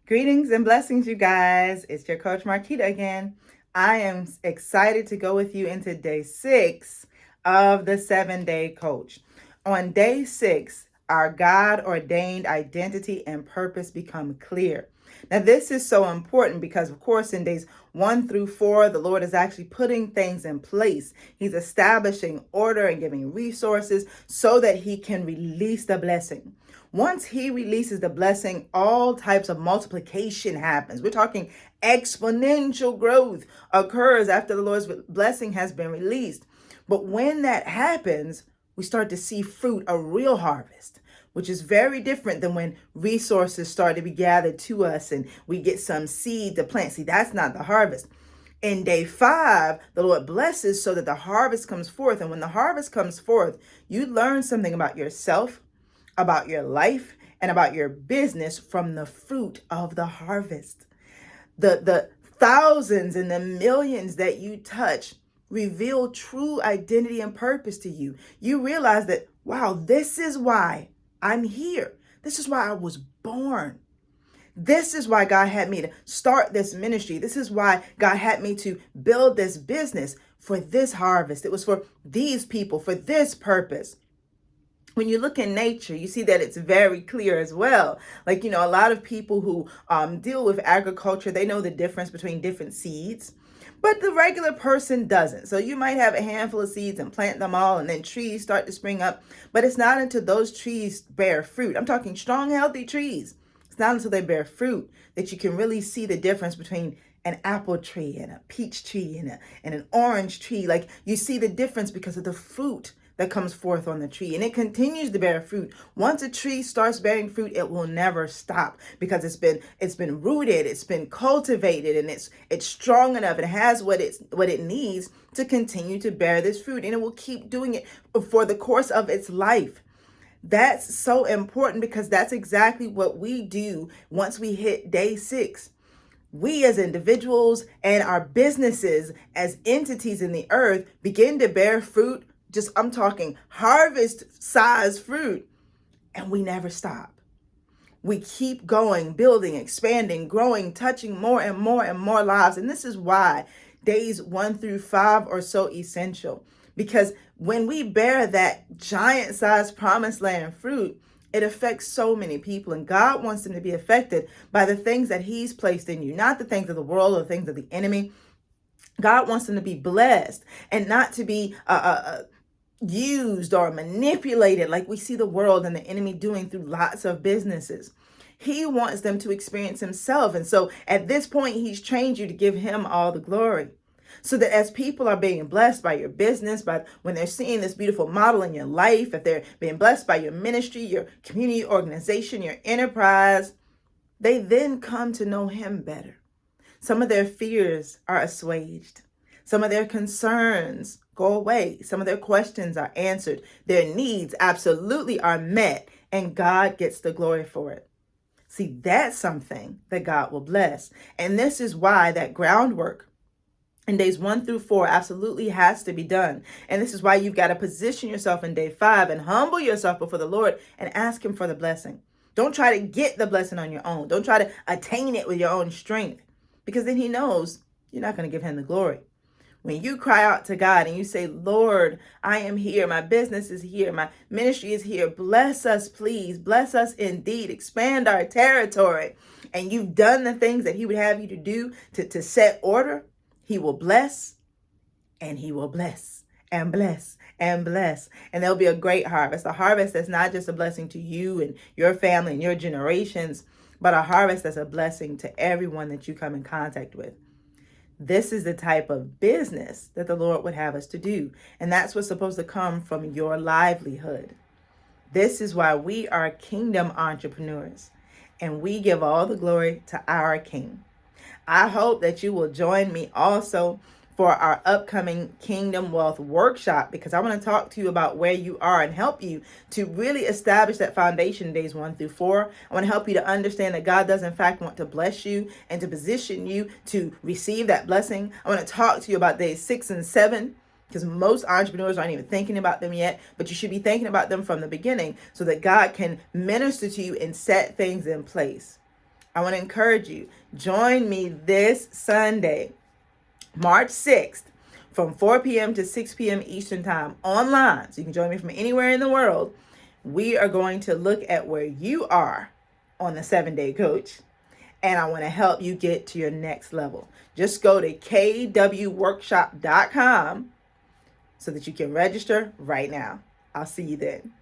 Greetings and blessings, you guys. It's your coach Marquita again. I am excited to go with you into day 6 of the 7-day coach. On day 6, our God ordained identity and purpose become clear. Now, this is so important because, of course, in days 1 through 4, the Lord is actually putting things in place. He's establishing order and giving resources so that He can release the blessing. Once He releases the blessing, all types of multiplication happens. We're talking exponential growth occurs after the Lord's blessing has been released. But when that happens, we start to see fruit, a real harvest, which is very different than when resources start to be gathered to us and we get some seed to plant. See, that's not the harvest. In day 5, the Lord blesses so that the harvest comes forth. And when the harvest comes forth, you learn something about yourself, about your life, and about your business from the fruit of the harvest. The thousands and the millions that you touch reveal true identity and purpose to you. You realize that, wow, this is why I'm here. This is why I was born. This is why God had me to start this ministry. This is why God had me to build this business for this harvest. It was for these people, for this purpose. When you look in nature, you see that it's very clear as well. Like, a lot of people who deal with agriculture, they know the difference between different seeds, but the regular person doesn't. So you might have a handful of seeds and plant them all, and then trees start to spring up. But it's not until those trees bear fruit. I'm talking strong, healthy trees. It's not until they bear fruit that you can really see the difference between an apple tree and a peach tree and an orange tree. Like, you see the difference because of the fruit that comes forth on the tree, and it continues to bear fruit. Once a tree starts bearing fruit, it will never stop because it's been rooted, it's been cultivated, and it's strong enough. It has what it needs to continue to bear this fruit, and it will keep doing it for the course of its life. That's so important because that's exactly what we do once we hit day 6. We as individuals and our businesses as entities in the earth begin to bear fruit. I'm talking harvest size fruit, and we never stop. We keep going, building, expanding, growing, touching more and more and more lives. And this is why days 1 through 5 are so essential, because when we bear that giant size promised land fruit, it affects so many people, and God wants them to be affected by the things that He's placed in you, not the things of the world or the things of the enemy. God wants them to be blessed and not to be used or manipulated like we see the world and the enemy doing through lots of businesses. He wants them to experience Himself. And so at this point, He's trained you to give Him all the glory. So that as people are being blessed by your business, by when they're seeing this beautiful model in your life, if they're being blessed by your ministry, your community organization, your enterprise, they then come to know Him better. Some of their fears are assuaged. Some of their concerns go away. Some of their questions are answered. Their needs absolutely are met, and God gets the glory for it. See, that's something that God will bless. And this is why that groundwork in days 1 through 4 absolutely has to be done. And this is why you've got to position yourself in day 5 and humble yourself before the Lord and ask Him for the blessing. Don't try to get the blessing on your own. Don't try to attain it with your own strength, because then He knows you're not going to give Him the glory. When you cry out to God and you say, Lord, I am here. My business is here. My ministry is here. Bless us, please. Bless us indeed. Expand our territory. And you've done the things that He would have you to do to set order. He will bless, and He will bless and bless and bless. And there'll be a great harvest. A harvest that's not just a blessing to you and your family and your generations, but a harvest that's a blessing to everyone that you come in contact with. This is the type of business that the Lord would have us to do. And that's what's supposed to come from your livelihood. This is why we are kingdom entrepreneurs, and we give all the glory to our King. I hope that you will join me also for our upcoming Kingdom Wealth Workshop, because I want to talk to you about where you are and help you to really establish that foundation days 1 through 4. I want to help you to understand that God does in fact want to bless you and to position you to receive that blessing. I want to talk to you about days 6 and 7, because most entrepreneurs aren't even thinking about them yet, but you should be thinking about them from the beginning so that God can minister to you and set things in place. I want to encourage you. Join me this Sunday, March 6th, from 4 p.m. to 6 p.m. Eastern Time online. So you can join me from anywhere in the world. We are going to look at where you are on the 7-Day Coach, and I want to help you get to your next level. Just go to kwworkshop.com so that you can register right now. I'll see you then.